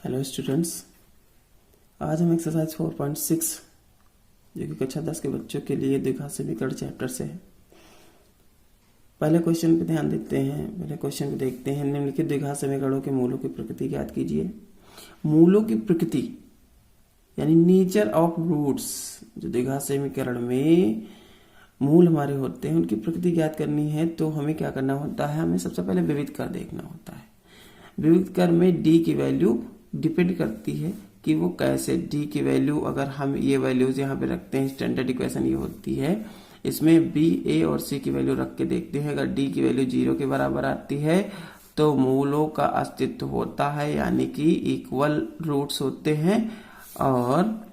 Hello students, आज हम exercise 4.6 जो कि कक्षा 10 के बच्चों के लिए द्विघात समीकरण चैप्टर से है। पहले क्वेश्चन पे ध्यान देते हैं। पहले क्वेश्चन पे देखते हैं, निम्नलिखित द्विघात समीकरणों के मूलों की प्रकृति ज्ञात कीजिए। मूलों की प्रकृति यानी नेचर ऑफ रूट्स, जो द्विघात समीकरण में मूल हमारे होते हैं उनकी प्रकृति ज्ञात करनी है तो हमें क्या करना होता है, हमें सबसे पहले विविध कर देखना होता है। विविध कर में डी की वैल्यू डिपेंड करती है कि वो कैसे, डी की वैल्यू अगर हम ये वैल्यूज यहाँ पे रखते हैं, स्टैंडर्ड इक्वेशन ये होती है, इसमें बी, ए और सी की वैल्यू रख के देखते हैं। अगर डी की वैल्यू 0 के बराबर आती है तो मूलों का अस्तित्व होता है, यानी कि इक्वल रूट्स होते हैं। और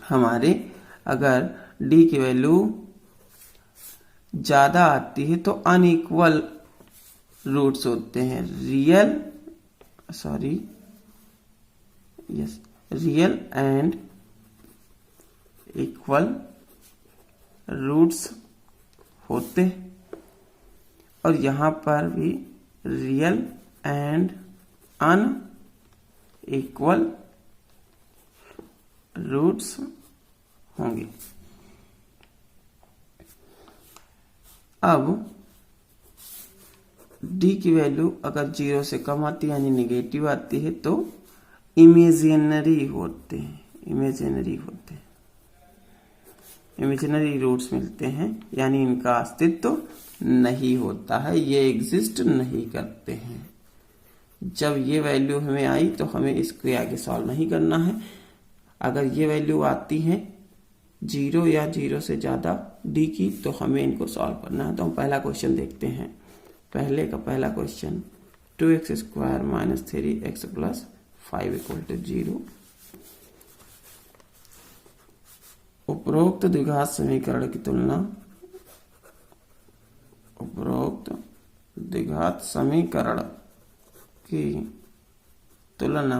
हमारे अगर डी की वैल्यू ज्यादा आती है तो अनइक्वल रूट्स होते हैं, रियल एंड इक्वल रूट्स होते हैं। और यहां पर भी रियल एंड अनइक्वल रूट्स होंगे। अब डी की वैल्यू अगर 0 से कम आती है यानी नेगेटिव आती है तो इमेजिनरी होते हैं, इमेजिनरी रूट्स मिलते हैं, यानी इनका अस्तित्व नहीं होता है, ये एग्जिस्ट नहीं करते हैं। जब ये वैल्यू हमें आई तो हमें इसको आगे सॉल्व नहीं करना है। अगर ये वैल्यू आती है 0 या 0 से ज्यादा डी की तो हमें इनको सॉल्व करना है। तो हम पहला क्वेश्चन देखते हैं। पहला क्वेश्चन 2x² - 3x + 5 = 0। उपरोक्त द्विघात समीकरण की तुलना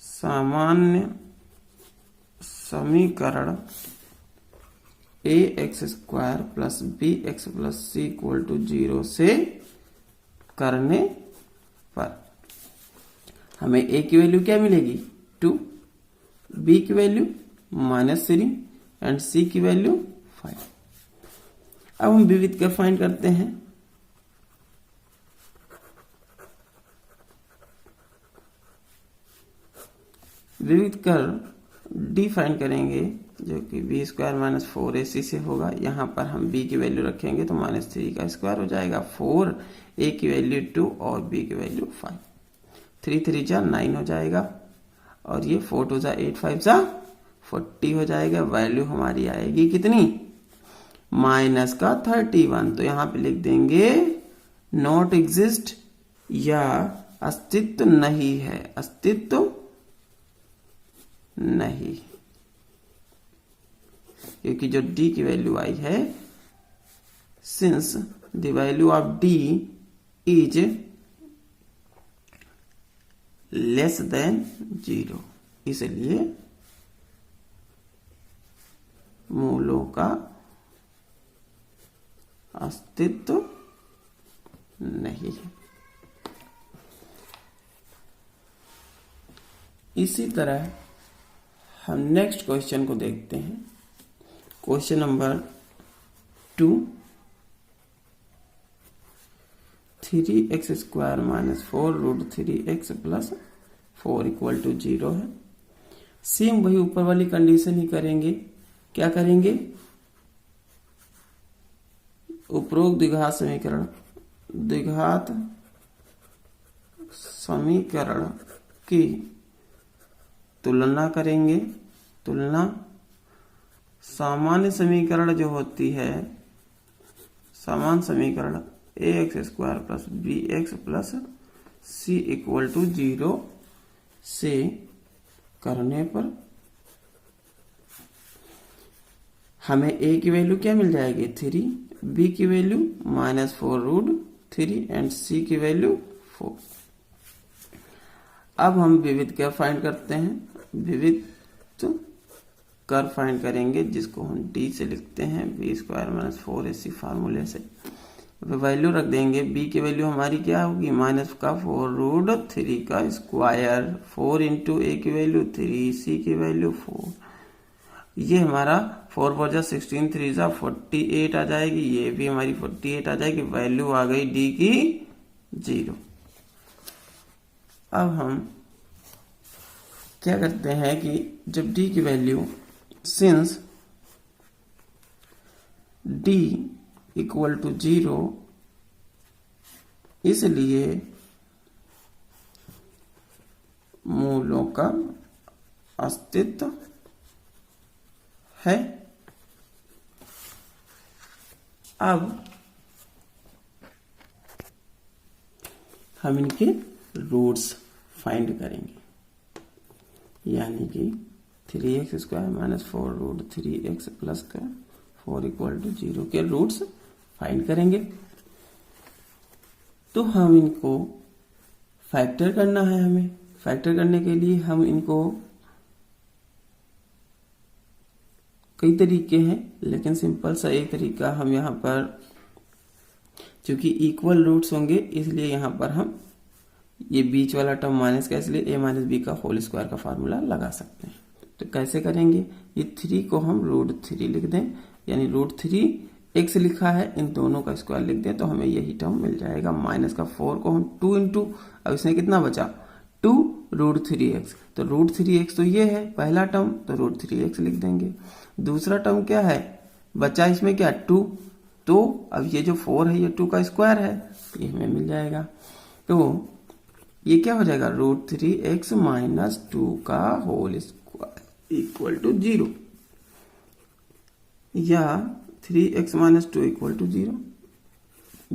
सामान्य समीकरण ax² + bx + c = 0 से करने पर हमें a की वैल्यू क्या मिलेगी 2, b की वैल्यू -3 एंड c की वैल्यू 5। अब हम विविध कर फाइंड करते हैं। विविध कर डी फाइंड करेंगे जो कि b² - 4ac से होगा। यहाँ पर हम b की वैल्यू रखेंगे तो -3 का स्क्वायर हो जाएगा 4, a की वैल्यू 2 और b की वैल्यू 5। 3 3 जा 9 हो जाएगा और ये 4 2 जा 8 5 जा 40 हो जाएगा। वैल्यू हमारी आएगी कितनी, -31। तो यहाँ पे लिख देंगे नॉट एग्जिस्ट या अस्तित्व नहीं है, अस्तित्व नहीं, क्योंकि जो d की वैल्यू आई है, since the value of d is less than 0, इसलिए मूलों का अस्तित्व नहीं है। इसी तरह हम नेक्स्ट क्वेश्चन को देखते हैं। क्वेश्चन नंबर 2, 3x² - 4√3x + 4 = 0 है। सेम वही ऊपर वाली कंडीशन ही करेंगे। क्या करेंगे, उपरोक्त द्विघात समीकरण की तुलना करेंगे। तुलना सामान्य समीकरण जो होती है, सामान्य समीकरण ax² + bx + c = 0 से करने पर हमें a की वैल्यू क्या मिल जाएगी 3, b की वैल्यू -4√3 एंड c की वैल्यू 4। अब हम विविध कर फाइंड करते हैं। विविध कर फाइंड करेंगे जिसको हम d से लिखते हैं b² - 4ac फार्मूले से। वैल्यू रख देंगे। b की वैल्यू हमारी क्या होगी, माइनस का 4√3 का स्क्वायर, 4 इंटू a की वैल्यू 3, c की वैल्यू 4। ये हमारा 4 4 जा 16, 3 जा 48 आ जाएगी, ये भी हमारी 48 आ जाएगी। वैल्यू आ गई d की 0। अब हम क्या करते हैं कि जब d की value, since d equal to 0, इसलिए मूलों का अस्तित्व है। अब हम इनके रूट्स फाइंड करेंगे, यानी कि 3x square minus 4√3x plus का 4 इक्वल टू 0 के रूट्स फाइंड करेंगे। तो हम इनको फैक्टर करना है। हमें फैक्टर करने के लिए हम इनको, कई तरीके हैं लेकिन सिंपल सा एक तरीका, हम यहाँ पर क्योंकि इक्वल रूट्स होंगे इसलिए यहाँ पर हम ये बीच वाला टर्म माइनस का, इसलिए a माइनस बी का होल स्क्वायर का फार्मूला लगा सकते हैं। तो कैसे करेंगे, ये 3 को हम √3 लिख दें, यानी √3x लिखा है, इन दोनों का स्क्वायर लिख दें तो हमें यही टर्म मिल जाएगा। माइनस का 4 को हम 2 इंटू, अब इसमें कितना बचा 2√3x, तो √3x तो ये है पहला टर्म, तो √3x लिख देंगे। दूसरा टर्म क्या है बचा, इसमें क्या 2, तो अब ये जो 4 है ये 2 का स्क्वायर है, ये हमें मिल जाएगा। तो ये क्या हो जाएगा, √3x माइनस 2 का होल स्क्वायर इक्वल टू 0, या 3x माइनस 2 इक्वल टू 0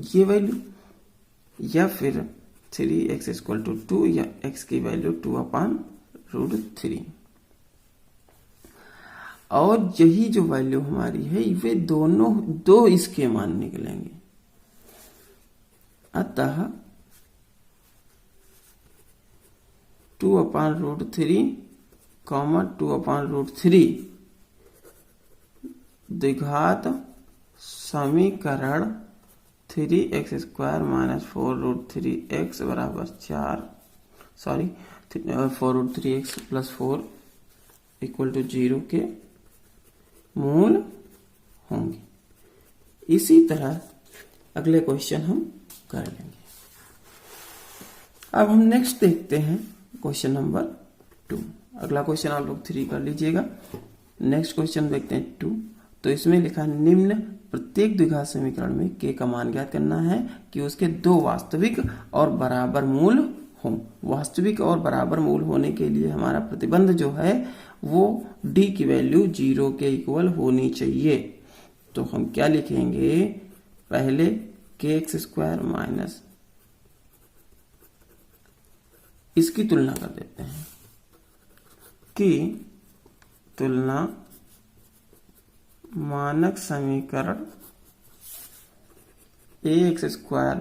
ये वैल्यू, या फिर 3x इक्वल टू 2, या x की वैल्यू 2/√3। और यही जो वैल्यू हमारी है वे दोनों दो इसके मान निकलेंगे। अतः 2/√3, 2/√3 द्विघात समीकरण 3x स्क्वायर माइनस 4√3x बराबर 4, 4√3x प्लस 4 इक्वल टू 0 के मूल होंगे। इसी तरह अगले क्वेश्चन हम कर लेंगे। अब हम नेक्स्ट देखते हैं क्वेश्चन नंबर 2। अगला क्वेश्चन आप लोग 3 कर लीजिएगा। नेक्स्ट क्वेश्चन देखते हैं 2। तो इसमें लिखा, निम्न प्रत्येक द्विघात समीकरण में k का मान ज्ञात करना है कि उसके 2 वास्तविक और बराबर मूल हों। वास्तविक और बराबर मूल होने के लिए हमारा प्रतिबंध जो है वो d की वैल्यू 0 के इक्वल होनी चाहिए। तो हम क्या लिखेंगे, पहले kx स्क्वायर माइनस, इसकी तुलना कर देते हैं कि तुलना मानक समीकरण ax square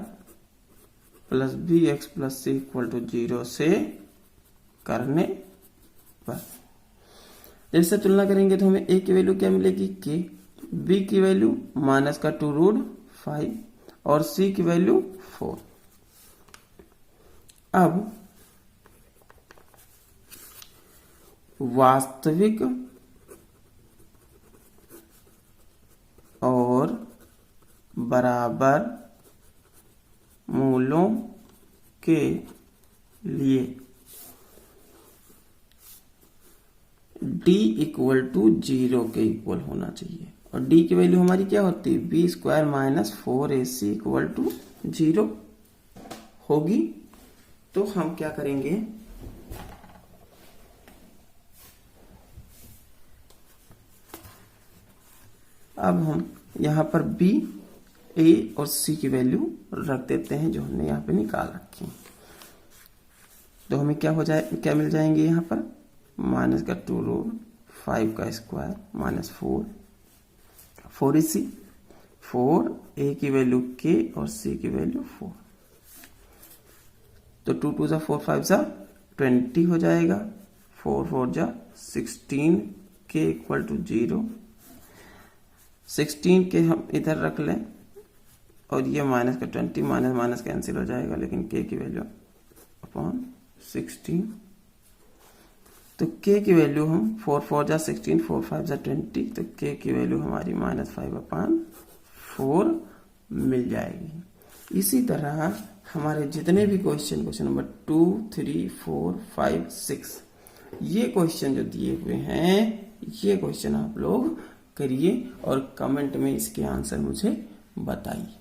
plus bx plus c equal to 0 से करने पर, जैसे तुलना करेंगे तो हमें a की वैल्यू क्या मिलेगी k, b की वैल्यू माइनस का 2√5 और c की वैल्यू 4। अब वास्तविक और बराबर मूलों के लिए d इक्वल टू 0 के इक्वल होना चाहिए। और d की वैल्यू हमारी क्या होती है, b square minus 4ac equal to 0 होगी। तो हम क्या करेंगे, अब हम यहाँ पर b, a और c की वैल्यू रख देते हैं जो हमने यहाँ पे निकाल रखी है। तो हमें क्या हो जाए, क्या मिल जाएंगे यहाँ पर, माइनस का 2√5 का स्क्वायर माइनस 4ac, 4 a की वैल्यू k और c की वैल्यू 4। तो 2 2 जा 4 5 जा 20 हो जाएगा, 4 4 जा 16 k इक्वल टू 0। 16 के हम इधर रख लें और ये माइनस का 20, माइनस माइनस कैंसिल हो जाएगा, लेकिन k की वैल्यू अपॉन 16। तो k की वैल्यू हम 4 4 जा 16, 4 5 जा 20, तो k की वैल्यू हमारी -5/4 मिल जाएगी। इसी तरह हमारे जितने भी क्वेश्चन नंबर 2, 3, 4, 5, 6 ये क्वेश्चन जो दिए हुए हैं, ये क्वेश्चन आप लोग करिए और कमेंट में इसके आंसर मुझे बताइए।